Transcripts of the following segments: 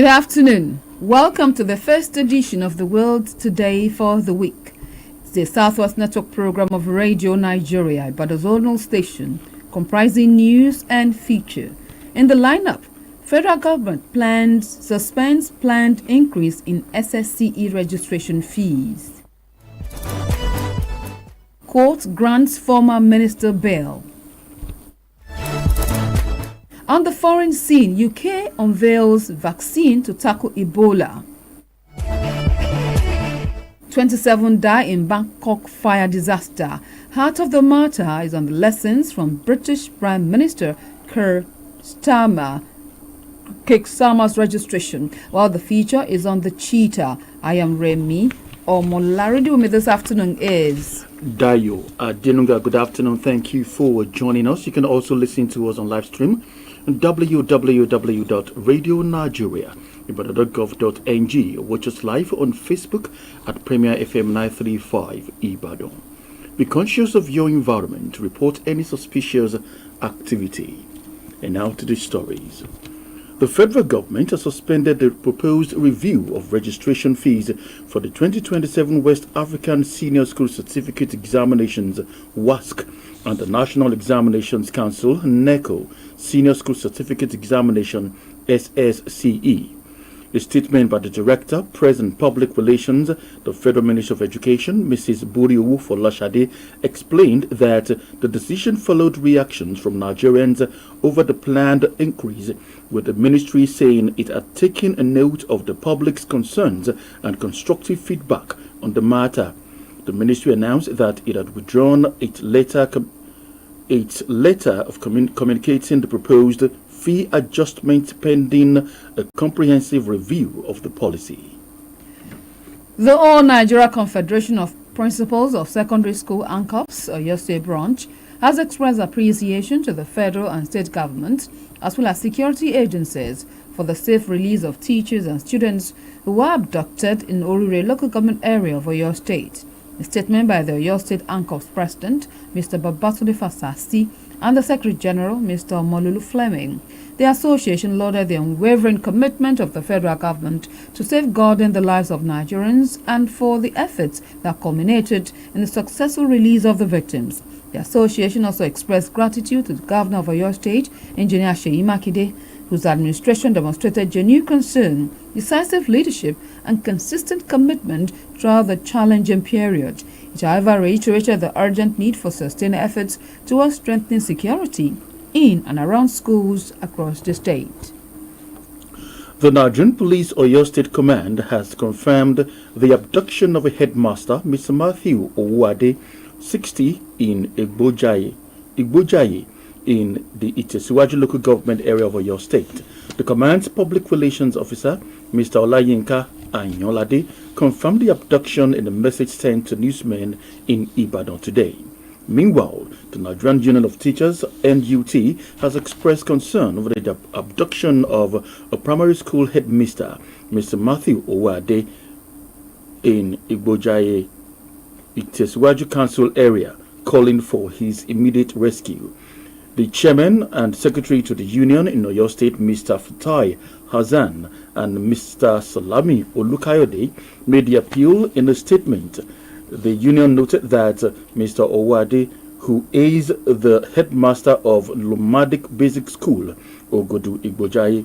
Good afternoon. Welcome to the first edition of The World Today for the week. It's the Southwest Network program of Radio Nigeria, Ibadan's zonal station, comprising news and feature. In the lineup, federal government suspends planned increase in SSCE registration fees. Court grants former minister bail. On the foreign scene, UK unveils vaccine to tackle Ebola. 27 die in Bangkok fire disaster. Heart of the matter is on the lessons from British Prime Minister Keir Starmer's registration, while the feature is on the cheetah. I am Remy Omolaridi. With me this afternoon is Dayo Adenunga. Good afternoon. Thank you for joining us. You can also listen to us on live stream www.radionigeriaibadan.gov.ng. Watch us live on Facebook at Premier FM 935 Ibadan. Be conscious of your environment. Report any suspicious activity. And now to the stories. The federal government has suspended the proposed review of registration fees for the 2027 West African Senior School Certificate Examinations (WASC) and the National Examinations Council (NECO) Senior School Certificate Examination (SSCE). A statement by the Director, Press and Public Relations, the Federal Ministry of Education, Mrs. Buriwu Folashade, explained that the decision followed reactions from Nigerians over the planned increase, with the ministry saying it had taken a note of the public's concerns and constructive feedback on the matter. The ministry announced that it had withdrawn its letter of communicating the proposed fee adjustment pending a comprehensive review of the policy. The All Nigeria Confederation of Principals of Secondary School ANCOPS, Oyo State Branch, has expressed appreciation to the federal and state government as well as security agencies for the safe release of teachers and students who were abducted in Orire local government area of Oyo State. A statement by the Oyo State ANCOPS President, Mr. Babatunde Fasasi, and the Secretary General, Mr. Molulu Fleming. The association lauded the unwavering commitment of the federal government to safeguarding the lives of Nigerians and for the efforts that culminated in the successful release of the victims. The association also expressed gratitude to the Governor of Oyo State, Engineer Seyi Makinde, whose administration demonstrated genuine concern, decisive leadership, and consistent commitment throughout the challenging period. It, however, reiterated the urgent need for sustained efforts towards strengthening security in and around schools across the state. The Nigerian Police Oyo State Command has confirmed the abduction of a headmaster, Mr. Matthew Owuade, 60, in Igbojaye, in the Itesiwaju local government area of Oyo State. The command's public relations officer, Mr. Olayinka Anyolade, confirmed the abduction in a message sent to newsmen in Ibadan today. Meanwhile, the Nigerian Union of Teachers, NUT, has expressed concern over the abduction of a primary school headmaster, Mr. Matthew Owuade, in Igbojaye, Itesiwaju Council area, calling for his immediate rescue. The chairman and secretary to the union in Oyo State, Mr. Fatai Hassan, and Mr. Salami Olukayode made the appeal in a statement. The union noted that Mr. Owuade, who is the headmaster of Lumadic Basic School, Ogodu Igbojaye,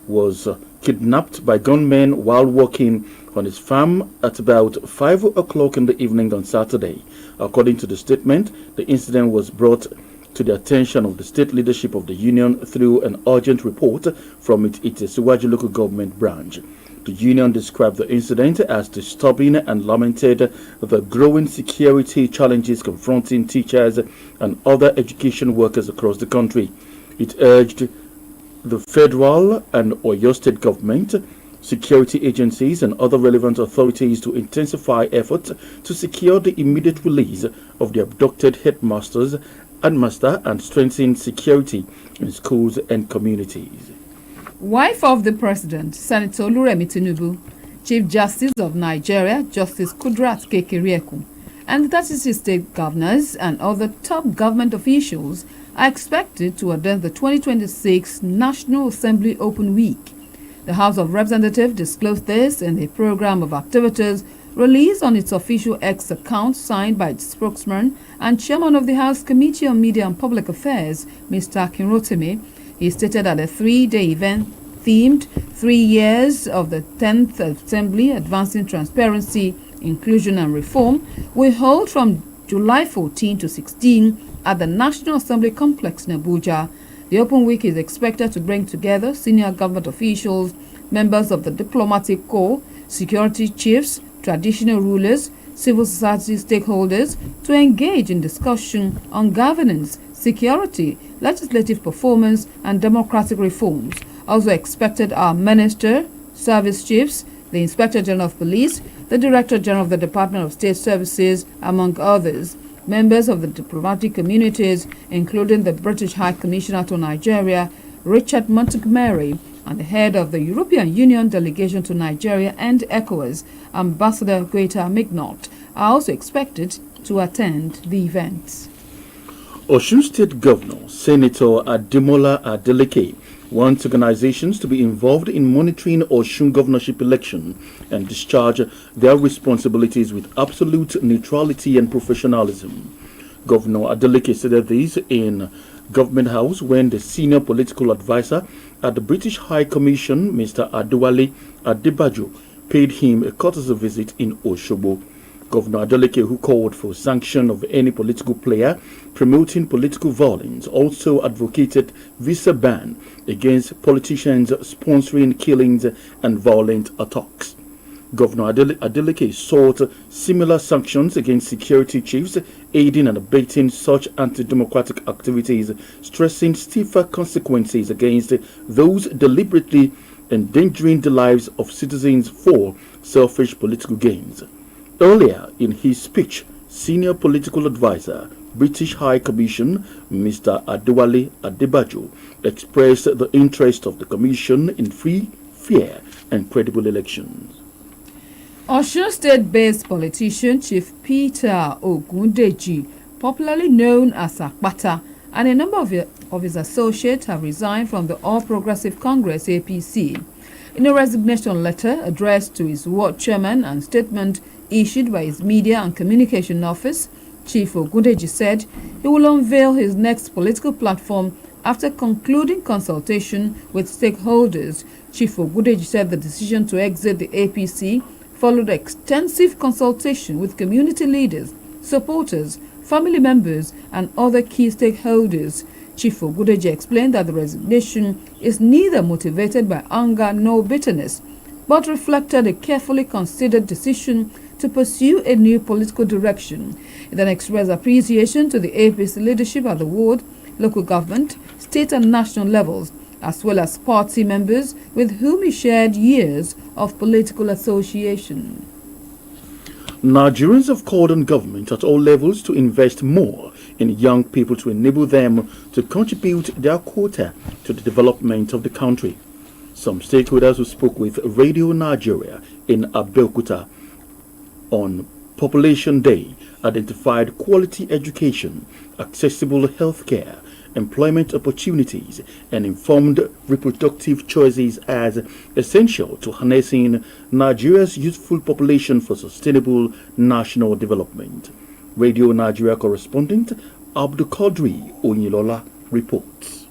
was kidnapped by gunmen while working on his farm at about 5 o'clock in the evening on Saturday. According to the statement, the incident was brought to the attention of the state leadership of the union through an urgent report from its Itesiwaju local government branch. The union described the incident as disturbing and lamented the growing security challenges confronting teachers and other education workers across the country. It urged the federal and Oyo State government, security agencies and other relevant authorities to intensify efforts to secure the immediate release of the abducted headmasters and strengthen security in schools and communities. Wife of the President, Senator Oluremi Tinubu, Chief Justice of Nigeria, Justice Kudrat Kekereekun, and 36 state governors and other top government officials are expected to attend the 2026 National Assembly Open Week. The House of Representatives disclosed this in the program of activities released on its official X account, signed by its spokesman and chairman of the House Committee on Media and Public Affairs, Mr. Akin Rotimi. He stated that a 3-day event themed 3 years of the 10th Assembly Advancing Transparency, Inclusion and Reform will hold from July 14 to 16 at the National Assembly Complex in Abuja. The Open Week is expected to bring together senior government officials, members of the diplomatic corps, security chiefs, traditional rulers, civil society stakeholders to engage in discussion on governance, security, legislative performance, and democratic reforms. Also expected are minister, service chiefs, the Inspector General of Police, the Director General of the Department of State Services, among others. Members of the diplomatic communities, including the British High Commissioner to Nigeria, Richard Montgomery, and the head of the European Union delegation to Nigeria and ECOWAS, Ambassador Guetta Mignot, are also expected to attend the event. Osun State Governor Senator Ademola Adeleke wants organizations to be involved in monitoring Osun governorship election and discharge their responsibilities with absolute neutrality and professionalism. Governor Adeleke said this in Government House when the senior political advisor at the British High Commission, Mr. Adewale Adebajo, paid him a courtesy visit in Osogbo. Governor Adeleke, who called for sanction of any political player promoting political violence, also advocated visa ban against politicians sponsoring killings and violent attacks. Governor Adeleke sought similar sanctions against security chiefs aiding and abetting such anti-democratic activities, stressing stiffer consequences against those deliberately endangering the lives of citizens for selfish political gains. Earlier in his speech, senior political advisor, British High Commission, Mr. Adewale Adebajo, expressed the interest of the Commission in free, fair, and credible elections. Osun State-based politician Chief Peter Ogundeji, popularly known as Akpata, and a number of his associates have resigned from the All Progressive Congress (APC). In a resignation letter addressed to his ward chairman and statement issued by his Media and Communication Office, Chief Ogundeji said he will unveil his next political platform after concluding consultation with stakeholders. Chief Ogundeji said the decision to exit the APC followed extensive consultation with community leaders, supporters, family members, and other key stakeholders. Chief Ogundeji explained that the resignation is neither motivated by anger nor bitterness, but reflected a carefully considered decision to pursue a new political direction. He then expressed appreciation to the APC leadership at the ward, local government, state and national levels, as well as party members with whom he shared years of political association. Nigerians have called on government at all levels to invest more in young people to enable them to contribute their quota to the development of the country. Some stakeholders who spoke with Radio Nigeria in Abeokuta on Population Day identified quality education, accessible healthcare, employment opportunities, and informed reproductive choices as essential to harnessing Nigeria's youthful population for sustainable national development. Radio Nigeria correspondent Abdul Qadri Onyilola reports.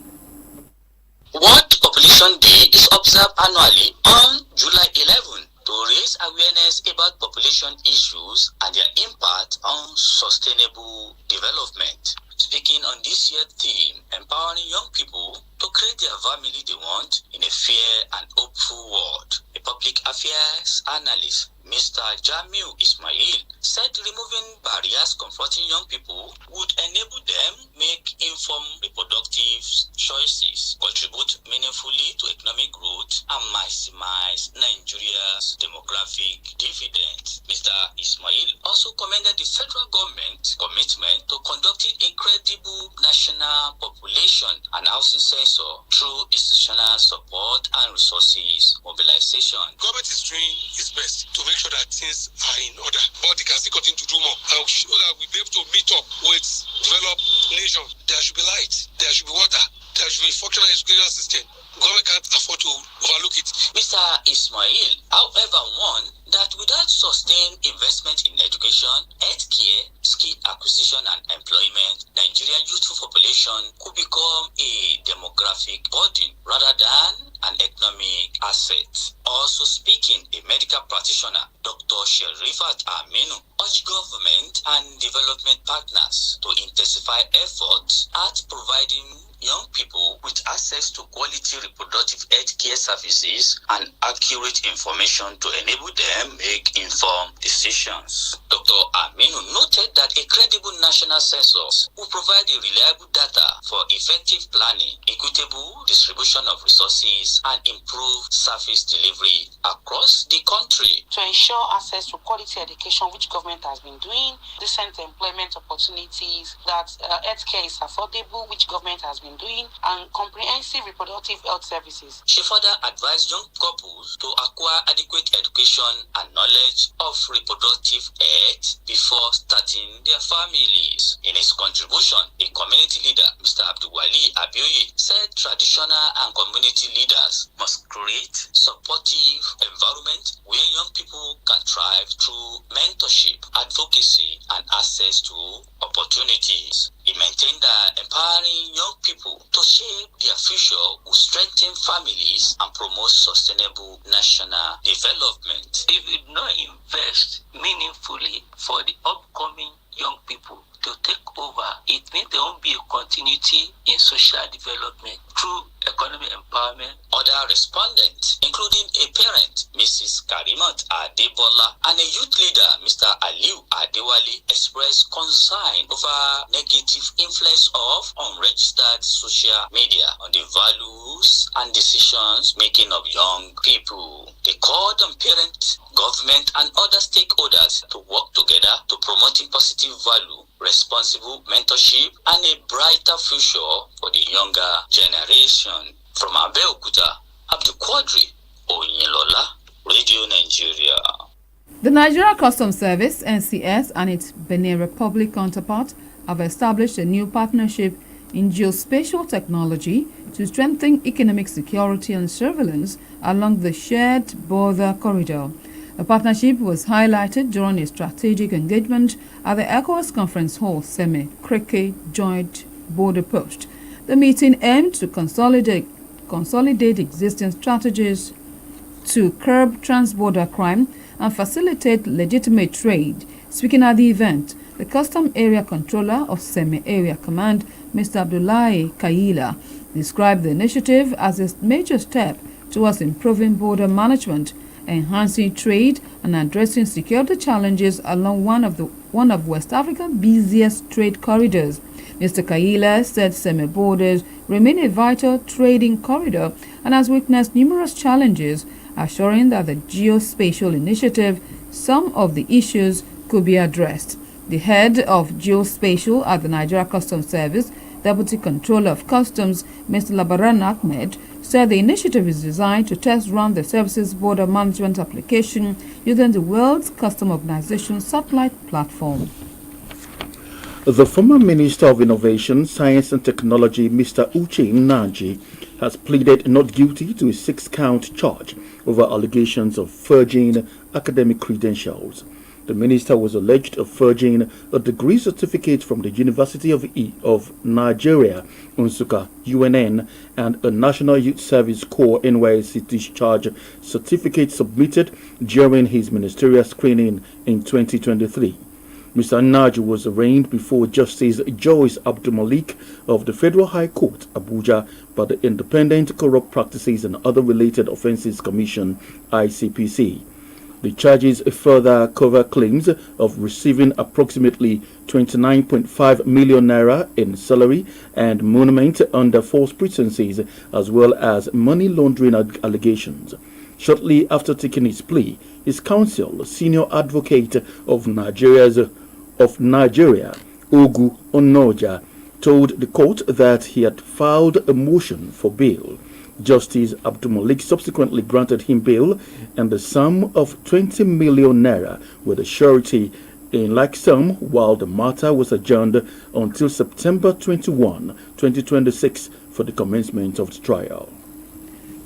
World Population Day is observed annually on July 11 to raise awareness about population issues and their impact on sustainable development. Speaking on this year's theme, empowering young people to create their family they want in a fair and hopeful world, a public affairs analyst, Mr. Jamiu Ismail, said removing barriers confronting young people would enable them make informed reproductive choices, contribute meaningfully to economic growth, and maximize Nigeria's demographic dividends. Mr. Ismail also commended the federal government's commitment to conducting a credible national population and housing census through institutional support and resources mobilization. Government is doing its best to make sure that things are in order, but they can still continue to do more and so that we'll be able to meet up with developed nations. There should be light, there should be water, there should be a functional education system, Government can't afford to overlook it. Mr. Ismail, however, warned that without sustained investment in education, healthcare, skill acquisition and employment, Nigerian youthful population could become a demographic burden rather than an economic asset. Also speaking, a medical practitioner, Dr. Sherifat Aminu, urged government and development partners to intensify efforts at providing young people with access to quality reproductive health care services and accurate information to enable them make informed decisions. Dr. Aminu noted that a credible national census will provide a reliable data for effective planning, equitable distribution of resources, and improved service delivery across the country. To ensure access to quality education, which government has been doing, decent employment opportunities, that healthcare is affordable, which government has been doing, and comprehensive reproductive health services. She further advised young couples to acquire adequate education and knowledge of reproductive health before starting their families. In his contribution, a community leader, Mr. Abdulwali Abioye, said traditional and community leaders must create supportive environment where young people can thrive through mentorship, advocacy, and access to opportunities. He maintained that empowering young people to shape their future will strengthen families and promote sustainable national development. If we do not invest meaningfully for the upcoming young people to take over, it means there won't be a continuity in social development through economic empowerment. Other respondents, including a parent, Mrs. Karimat Adebola, and a youth leader, Mr. Aliu Adewale, expressed concern over negative influence of unregistered social media on the values and decisions making of young people. They called on parents, government, and other stakeholders to work together to promoting positive value, responsible mentorship, and a brighter future for the younger generation. From Abeokuta, Abdul Quadri, Oyinlola, Radio Nigeria. The Nigeria Customs Service, NCS, and its Benin Republic counterpart have established a new partnership in geospatial technology to strengthen economic security and surveillance along the shared border corridor. The partnership was highlighted during a strategic engagement at the ECOWAS Conference Hall, Seme-Kreke Joint Border Post. The meeting aimed to consolidate existing strategies to curb transborder crime and facilitate legitimate trade. Speaking at the event, the Custom Area Controller of Seme Area Command, Mr. Abdullahi Kaila, described the initiative as a major step towards improving border management, enhancing trade, and addressing security challenges along one of West Africa's busiest trade corridors. Mr. Kaila said Seme borders remain a vital trading corridor and has witnessed numerous challenges, assuring that the geospatial initiative, some of the issues could be addressed. The head of geospatial at the Nigeria Customs Service, Deputy Controller of Customs, Mr. Labaran Ahmed, said the initiative is designed to test run the service's border management application using the World Customs Organization satellite platform. The former Minister of Innovation, Science and Technology, Mr. Uche Nnaji, has pleaded not guilty to a 6-count charge over allegations of forging academic credentials. The minister was alleged of forging a degree certificate from the University of Nigeria, Nsukka, UNN, and a National Youth Service Corps NYSC discharge certificate submitted during his ministerial screening in 2023. Mr. Nnaji was arraigned before Justice Joyce Abdulmalik of the Federal High Court, Abuja, by the Independent Corrupt Practices and Other Related Offences Commission, ICPC. The charges further cover claims of receiving approximately 29.5 million naira in salary and monument under false pretenses, as well as money laundering allegations. Shortly after taking his plea, his counsel, senior advocate of Nigeria, Ogu Onoja, told the court that he had filed a motion for bail. Justice Abdulmalik subsequently granted him bail and the sum of 20 million naira with a surety in like sum, while the matter was adjourned until September 21, 2026 for the commencement of the trial.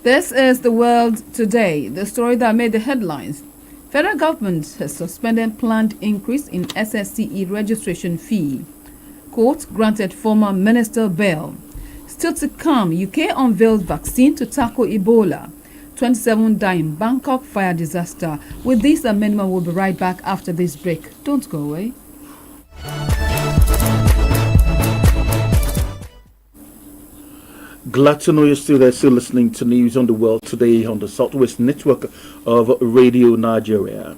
This is The World Today, the story that made the headlines. Federal government has suspended planned increase in SSCE registration fee. Court granted former minister bail. Still to come, UK unveils vaccine to tackle Ebola. 27 die in Bangkok fire disaster. With this and many more, we'll be right back after this break. Don't go away. Glad to know you're still there, still listening to News on the World Today on the Southwest Network of Radio Nigeria.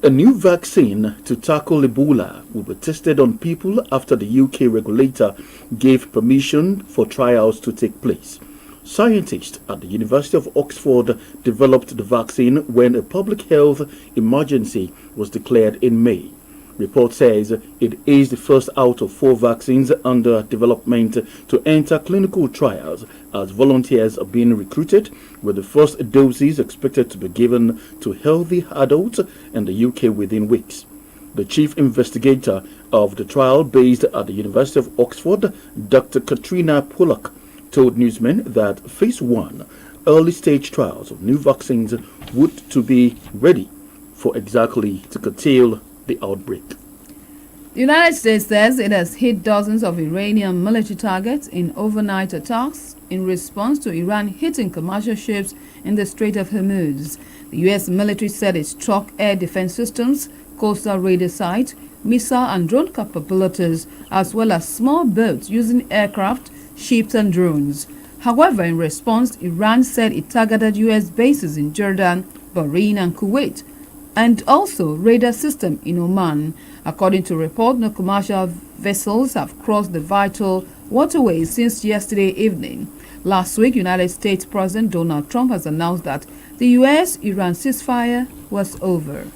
A new vaccine to tackle Ebola will be tested on people after the UK regulator gave permission for trials to take place. Scientists at the University of Oxford developed the vaccine when a public health emergency was declared in May. Report says it is the first out of 4 vaccines under development to enter clinical trials as volunteers are being recruited, with the first doses expected to be given to healthy adults in the UK within weeks. The chief investigator of the trial based at the University of Oxford, Dr. Katrina Pollock, told newsmen that Phase 1 early stage trials of new vaccines would to be ready for exactly to curtail the outbreak. The United States says it has hit dozens of Iranian military targets in overnight attacks in response to Iran hitting commercial ships in the Strait of Hormuz. The U.S. military said it struck air defense systems, coastal radar sites, missile and drone capabilities, as well as small boats using aircraft, ships and drones. However, in response, Iran said it targeted U.S. bases in Jordan, Bahrain and Kuwait, and also radar system in Oman. According to report, no commercial vessels have crossed the vital waterways since yesterday evening. Last week, United States President Donald Trump has announced that the U.S.-Iran ceasefire was over.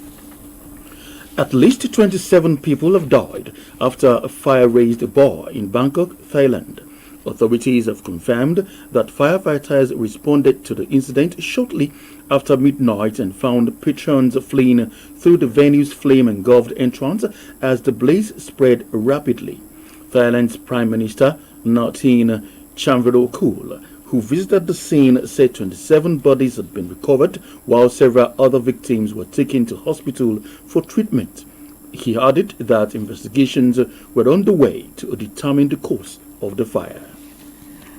At least 27 people have died after a fire raised a bar in Bangkok, Thailand. Authorities have confirmed that firefighters responded to the incident shortly after midnight and found patrons fleeing through the venue's flame-engulfed entrance as the blaze spread rapidly. Thailand's Prime Minister Natin Chamvirakul, who visited the scene, said 27 bodies had been recovered while several other victims were taken to hospital for treatment. He added that investigations were underway to determine the cause of the fire.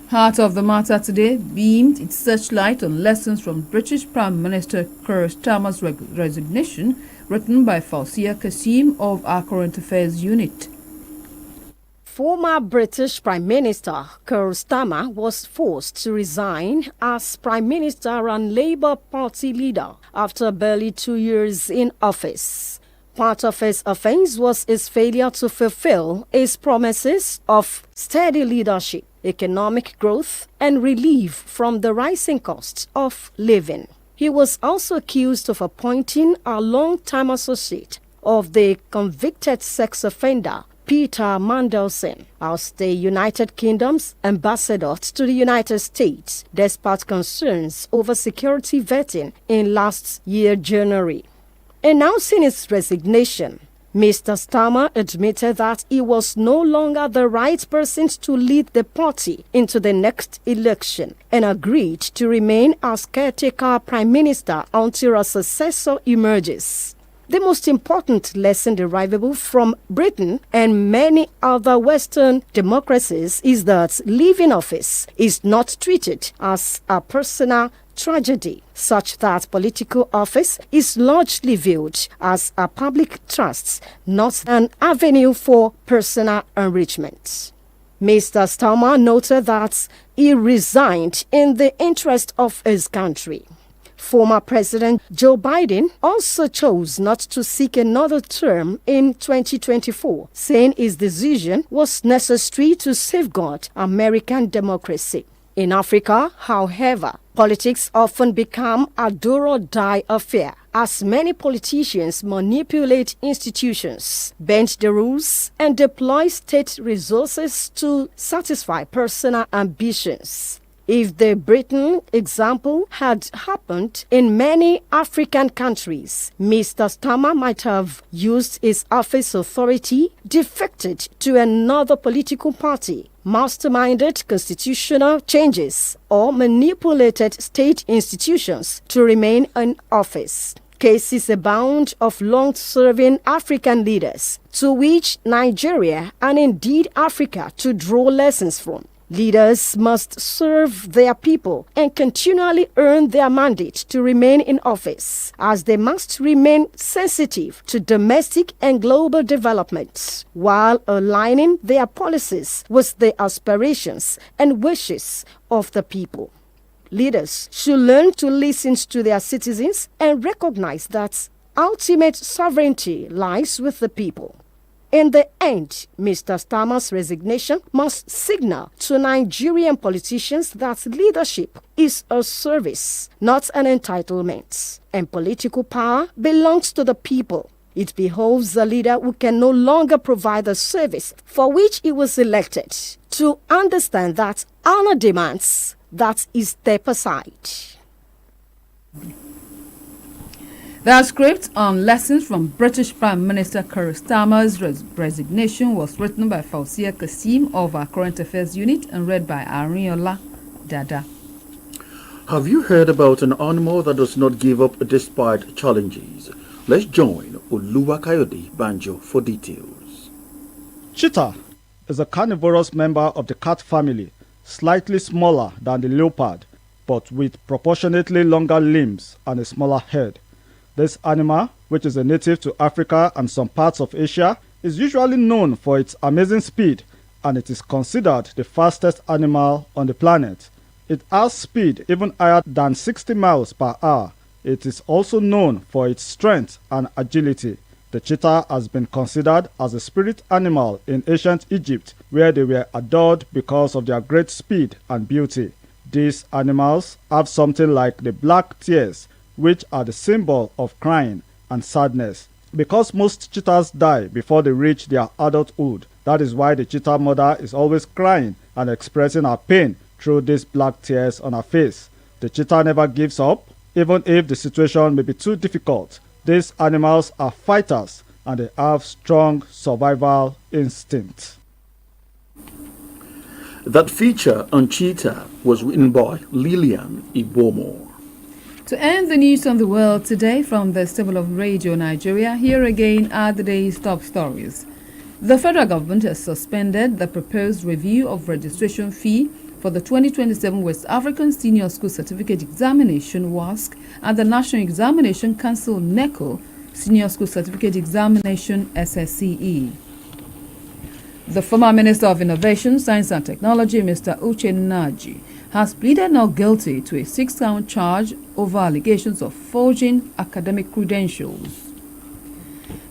Heart of the Matter today beamed its searchlight on lessons from British Prime Minister Keir Starmer's resignation, written by Fausia Kasim of our Current Affairs Unit. Former British Prime Minister Keir Starmer was forced to resign as Prime Minister and Labour Party leader after barely 2 years in office. Part of his offense was his failure to fulfill his promises of steady leadership, economic growth, and relief from the rising cost of living. He was also accused of appointing a long-time associate of the convicted sex offender Peter Mandelson as the United Kingdom's ambassador to the United States, despite concerns over security vetting in last year January. Announcing his resignation, Mr. Starmer admitted that he was no longer the right person to lead the party into the next election and agreed to remain as caretaker prime minister until a successor emerges. The most important lesson derivable from Britain and many other Western democracies is that leaving office is not treated as a personal tragedy, such that political office is largely viewed as a public trust, not an avenue for personal enrichment. Mr. Starmer noted that he resigned in the interest of his country. Former President Joe Biden also chose not to seek another term in 2024, saying his decision was necessary to safeguard American democracy. In Africa, however, politics often become a do-or-die affair, as many politicians manipulate institutions, bend the rules, and deploy state resources to satisfy personal ambitions. If the Britain example had happened in many African countries, Mr. Starmer might have used his office authority, defected to another political party, masterminded constitutional changes or manipulated state institutions to remain in office. Cases abound of long-serving African leaders to which Nigeria and indeed Africa to draw lessons from. Leaders must serve their people and continually earn their mandate to remain in office, as they must remain sensitive to domestic and global developments, while aligning their policies with the aspirations and wishes of the people. Leaders should learn to listen to their citizens and recognize that ultimate sovereignty lies with the people. In the end, Mr. Starmer's resignation must signal to Nigerian politicians that leadership is a service, not an entitlement, and political power belongs to the people. It behoves a leader who can no longer provide the service for which he was elected to understand that honor demands that he step aside. The script on lessons from British Prime Minister Keir Starmer's resignation was written by Fausia Kasim of our Current Affairs Unit and read by Arinola Dada. Have you heard about an animal that does not give up despite challenges? Let's join Oluwakayode Banjo for details. Cheetah is a carnivorous member of the cat family, slightly smaller than the leopard, but with proportionately longer limbs and a smaller head. This animal, which is a native to Africa and some parts of Asia, is usually known for its amazing speed, and it is considered the fastest animal on the planet. It has speed even higher than 60 miles per hour. It is also known for its strength and agility. The cheetah has been considered as a spirit animal in ancient Egypt, where they were adored because of their great speed and beauty. These animals have something like the black tears, which are the symbol of crying and sadness. Because most cheetahs die before they reach their adulthood, that is why the cheetah mother is always crying and expressing her pain through these black tears on her face. The cheetah never gives up, even if the situation may be too difficult. These animals are fighters and they have strong survival instinct. That feature on cheetah was written by Lillian Ibomo. To end the news on the world today from the Stable of Radio Nigeria, here again are the day's top stories. The federal government has suspended the proposed review of registration fee for the 2027 West African Senior School Certificate Examination WASC and the National Examination Council NECO Senior School Certificate Examination SSCE. The former Minister of Innovation, Science and Technology, Mr. Uche Naji, has pleaded not guilty to a 6-count charge over allegations of forging academic credentials.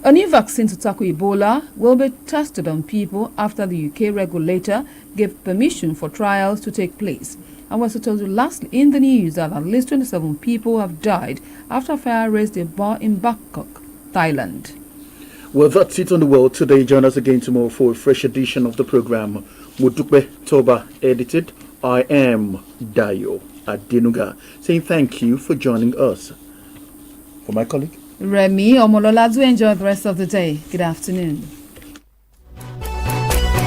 A new vaccine to tackle Ebola will be tested on people after the UK regulator gave permission for trials to take place. I was told you lastly in the news that at least 27 people have died after fire raised a bar in Bangkok, Thailand. Well, that's it on the world today. Join us again tomorrow for a fresh edition of the program. Mudukbe Toba edited. I am Dayo Adenuga, saying thank you for joining us. For my colleague, Remy Omolola, do enjoy the rest of the day. Good afternoon.